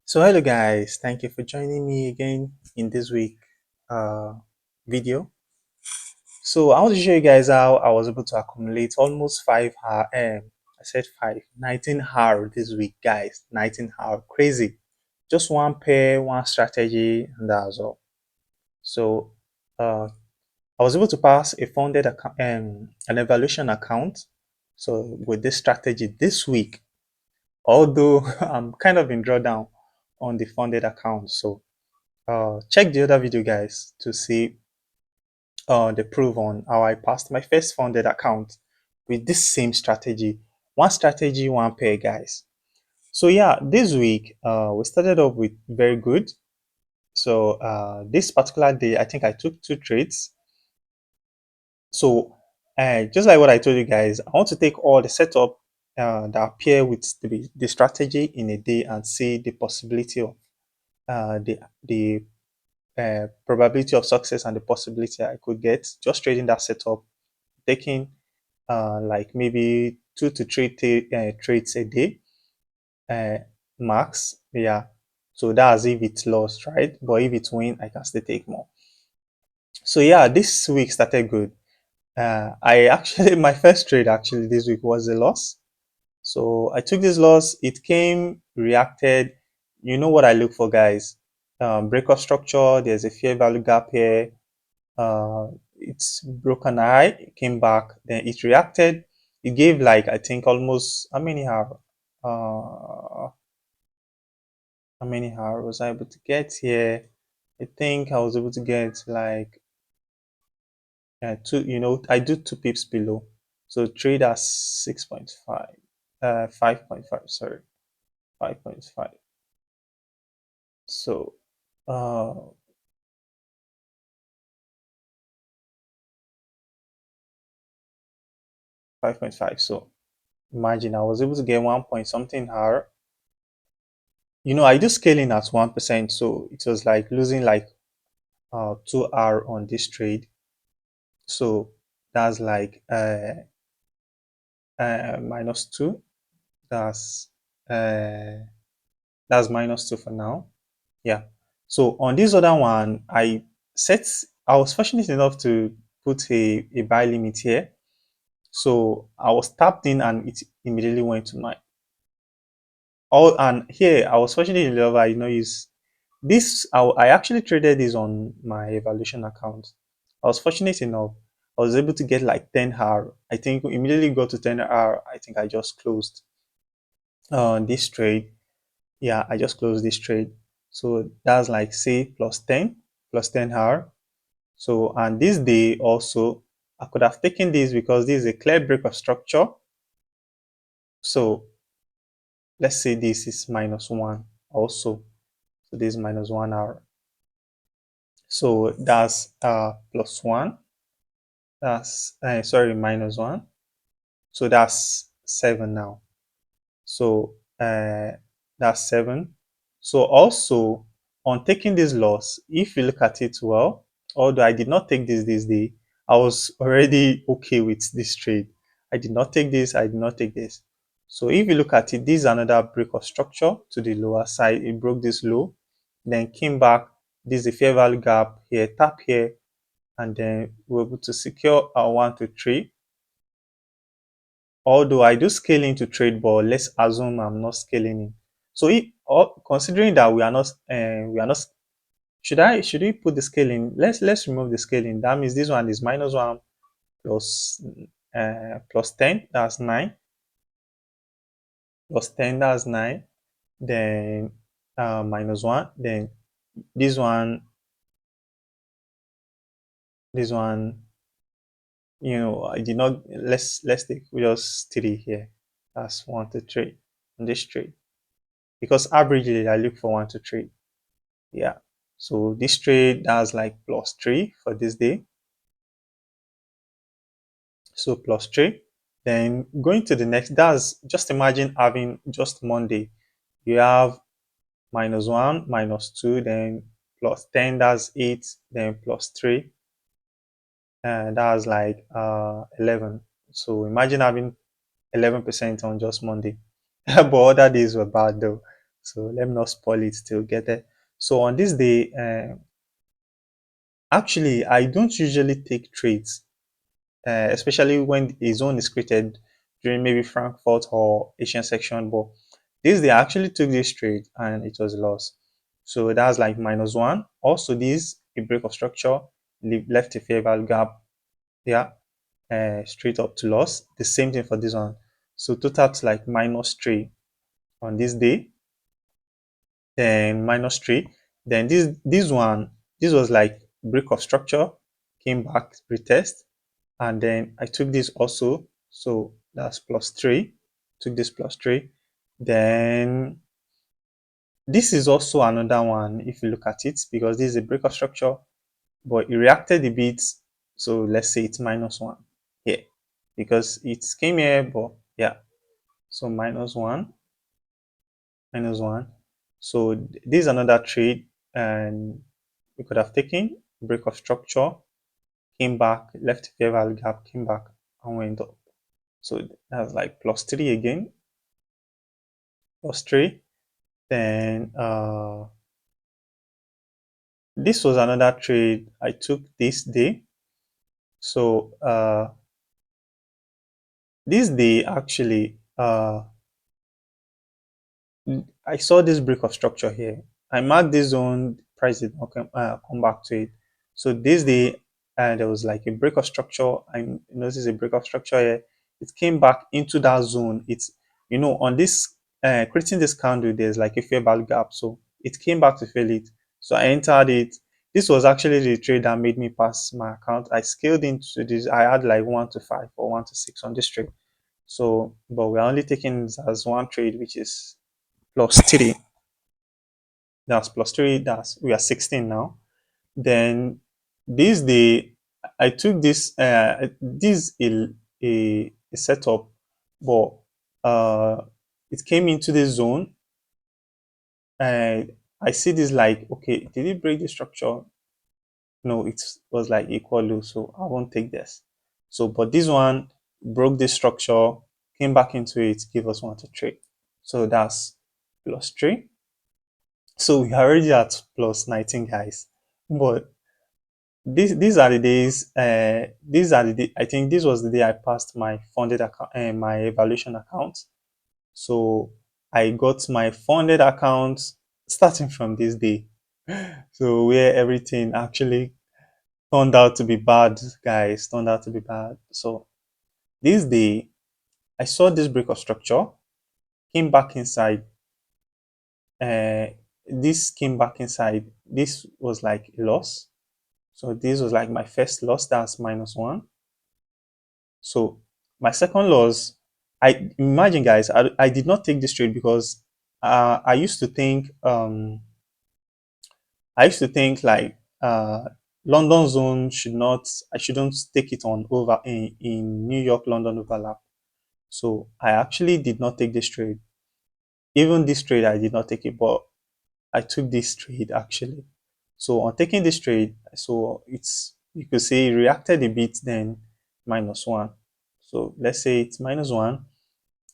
So hello guys, thank you for joining me again in this week uh, video. So I want to show you guys how I was able to accumulate almost 5 hour. I said 19 hour this week, guys. 19 hour, crazy. Just one pair, one strategy, and that's all. So uh, I was able to pass a funded account, an evaluation account. So with this strategy this week, although I'm kind of in drawdown on the funded account, so check the other video guys to see the proof on how I passed my first funded account with this same strategy. One strategy, one pair, guys. So yeah, this week we started off with very good. So this particular day, I think I took 2 trades. So just like what I told you guys, I want to take all the setup that appear with the strategy in a day and see the possibility of the probability of success and the possibility I could get just trading that setup, taking like maybe 2 to 3 trades a day, uh, max. Yeah. So that's if it's lost, right? But if it's win, I can still take more. So yeah, this week started good. I actually my first trade actually this week was a loss. So I took this loss. It came, reacted. You know what I look for, guys. Break of structure. There's a fair value gap here. uh, it's broken eye, it came back, then it reacted. It gave like I think almost uh how many hours was I able to get here? I think I was able to get like two, I do 2 pips below. So trade at 6.5, 5.5, sorry, 5.5. So uh 5.5. So imagine I was able to get 1 point something hour. I do scaling at 1%, so it was like losing like 2 hour on this trade. So that's like -2. That's uh, that's -2 for now. Yeah. So on this other one, I was fortunate enough to put a buy limit here. So I was tapped in and it immediately went to my all. And here I was fortunate enough I use this. I actually traded this on my evaluation account. I was fortunate enough. I was able to get like 10 hour. I think immediately got to 10 hour. I think I just closed this trade. Yeah, I just closed this trade. So that's like say plus 10 hour. So and this day also I could have taken this because this is a clear break of structure. So let's say this is -1 also. So this is -1 hour. So that's +1. That's sorry, -1. So that's 7 now. So that's 7. So also on taking this loss, if you look at it well, although I did not take this day, I was already okay with this trade. I did not take this, I did not take this. So if you look at it, this is another break of structure to the lower side. It broke this low, then came back. This is a fair value gap here, tap here, and then we're able to secure our 1 to 3. Although I do scaling to trade, but let's assume I'm not scaling in. So considering that we are not, should we put the scaling? Let's remove the scaling. That means this one is -1 plus plus 10, that's 9, plus 10, that's 9, then -1, then this one, this one, I did not, let's take just 3 here. That's 1 to 3 on this trade. Because averagely I look for 1 to 3. Yeah. So this trade has like +3 for this day. So +3. Then going to the next, that's just imagine having just Monday. You have -1, -2, then +10, that's 8, then +3, and that's like 11. So imagine having 11% on just Monday. But other days were bad though. So let me not spoil it till get there. So on this day, actually, I don't usually take trades, especially when a zone is created during maybe Frankfurt or Asian section. But this day, I actually took this trade and it was a loss. So that's like -1. Also, this a break of structure left a fair value gap. Yeah, straight up to loss. The same thing for this one. So total to like -3 on this day, then -3. Then this one, this was like break of structure, came back retest, and then I took this also. So that's +3. Took this +3. Then this is also another one if you look at it because this is a break of structure, but it reacted a bit. So let's say it's -1 here because it came here, but yeah. So -1. So this is another trade, and we could have taken break of structure, came back, left fair value gap, came back and went up. So that's like +3 again, +3. Then this was another trade I took this day. So this day actually I saw this break of structure here. I marked this zone, price did not come back to it. So this day, there was like a break of structure. I noticed a break of structure here. It came back into that zone. It's, on this, creating this candle, there's like a fair value gap. So it came back to fill it. So I entered it. This was actually the trade that made me pass my account. I scaled into this. I had like 1 to 5 or 1 to 6 on this trade. So, but we're only taking this as one trade, which is +3. That's +3. That's we are 16 now. Then this day I took this a setup, but uh it came into the zone and I see this like, okay, did it break the structure? No, it was like equal low, so I won't take this. So but this one broke the structure, came back into it, give us 1 to 3. So that's +3. So we are already at +19, guys. But these are the days. These are the day, I think this was the day I passed my funded account and my evaluation account. So I got my funded account starting from this day. So where everything actually turned out to be bad, guys. Turned out to be bad. So this day I saw this break of structure, came back inside. Uh, this came back inside. This was like a loss. So this was like my first loss, that's -1. So my second loss, I imagine, guys, I did not take this trade because I used to think like London zone should not I shouldn't take it on over in New York London overlap. So I actually did not take this trade. Even this trade I did not take it, but I took this trade actually. So on taking this trade, so it's you could say it reacted a bit, then -1. So let's say it's -1.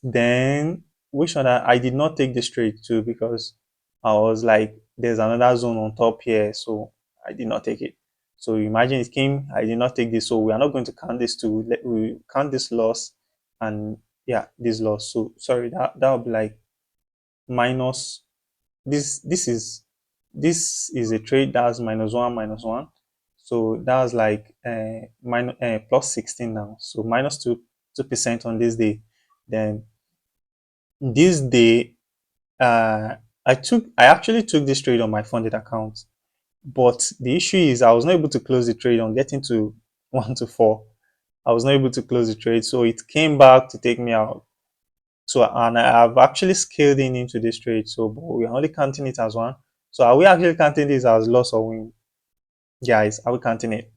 Then which one I did not take this trade too because I was like, there's another zone on top here, so I did not take it. So imagine it came, I did not take this, so we are not going to count this to we count this loss and yeah, this loss. So sorry, that would be like minus this is a trade that's -1. So that's like +16 now. So minus 2% on this day. Then this day, uh, I actually took this trade on my funded account, but the issue is I was not able to close the trade on getting to 1 to 4. I was not able to close the trade, so it came back to take me out. So and I've actually scaled in into this trade, so but we're only counting it as one. So are we actually counting this as loss or win, guys? Are we counting it?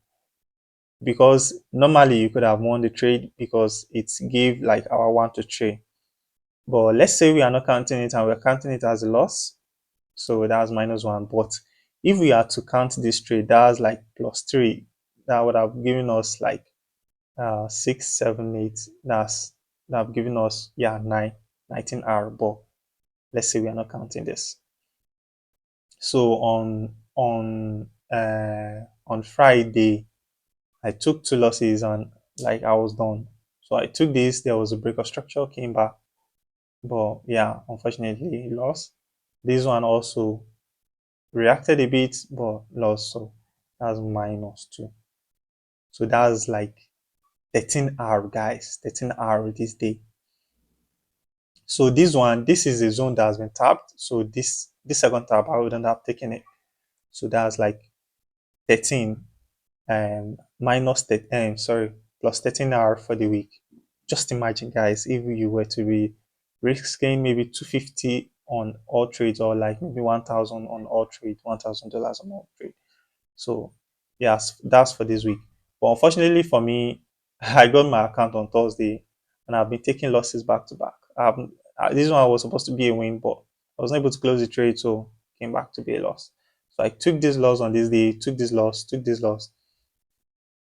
Because normally you could have won the trade because it gave like our 1 to 3. But let's say we are not counting it and we're counting it as a loss. So that's -1. But if we are to count this trade, that's like +3. That would have given us like 6, 7, 8. That have given us, yeah, 19 hour. But Let's say we are not counting this. So on Friday, I took two losses and like I was done. So I took this. There was a break of structure, came back, but yeah, unfortunately lost. This one also reacted a bit, but lost. So that's -2. So that's like 13R, guys. 13R this day. So this one, this is a zone that has been tapped. So this second tap, I wouldn't have taken it. So that's like 13 minus 13, sorry, plus 13R for the week. Just imagine, guys, if you were to be risking maybe 250 on all trades, or like maybe 1,000 on all trade, $1,000 on all trade. So yes, that's for this week. But unfortunately for me, I got my account on Thursday, and I've been taking losses back to back. This one was supposed to be a win, but I wasn't able to close the trade, so came back to be a loss. So I took this loss on this day, took this loss,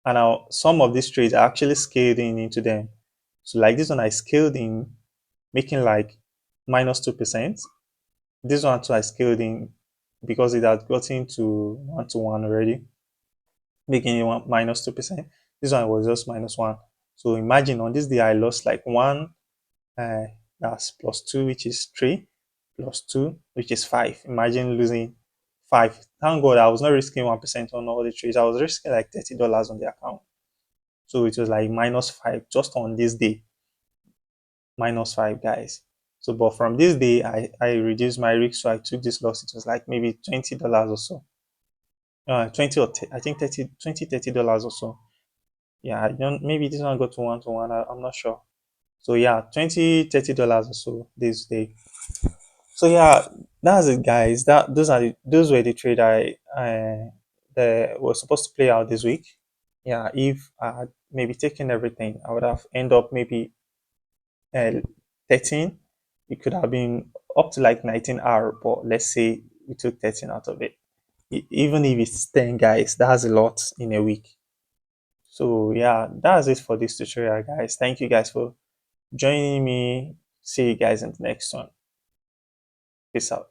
and now some of these trades I actually scaled in into them. So like this one, I scaled in, making like -2%. This one too, I scaled in because it had gotten to 1 to 1 already, making it one -2%. This one was just -1. So imagine on this day I lost like one, uh, that's +2, which is 3, +2, which is 5. Imagine losing 5. Thank God I was not risking 1% on all the trades. I was risking like $30 on the account. So it was like -5 just on this day, -5, guys. So, but from this day, I reduced my risk, so I took this loss. It was like maybe $20 or so. 20 or I think 30, $20, $30 or so. Yeah, I don't, maybe this one got to 1 to 1. I'm not sure. So yeah, $20, $30 or so this day. So yeah, that's it, guys. Those were the trade I that was supposed to play out this week. Yeah, if I had maybe taken everything, I would have end up maybe uh, 13. It could have been up to like 19R, but let's say we took 13 out of it. Even if it's 10, guys, that's a lot in a week. So yeah, that's it for this tutorial, guys. Thank you guys for joining me. See you guys in the next one. Peace out.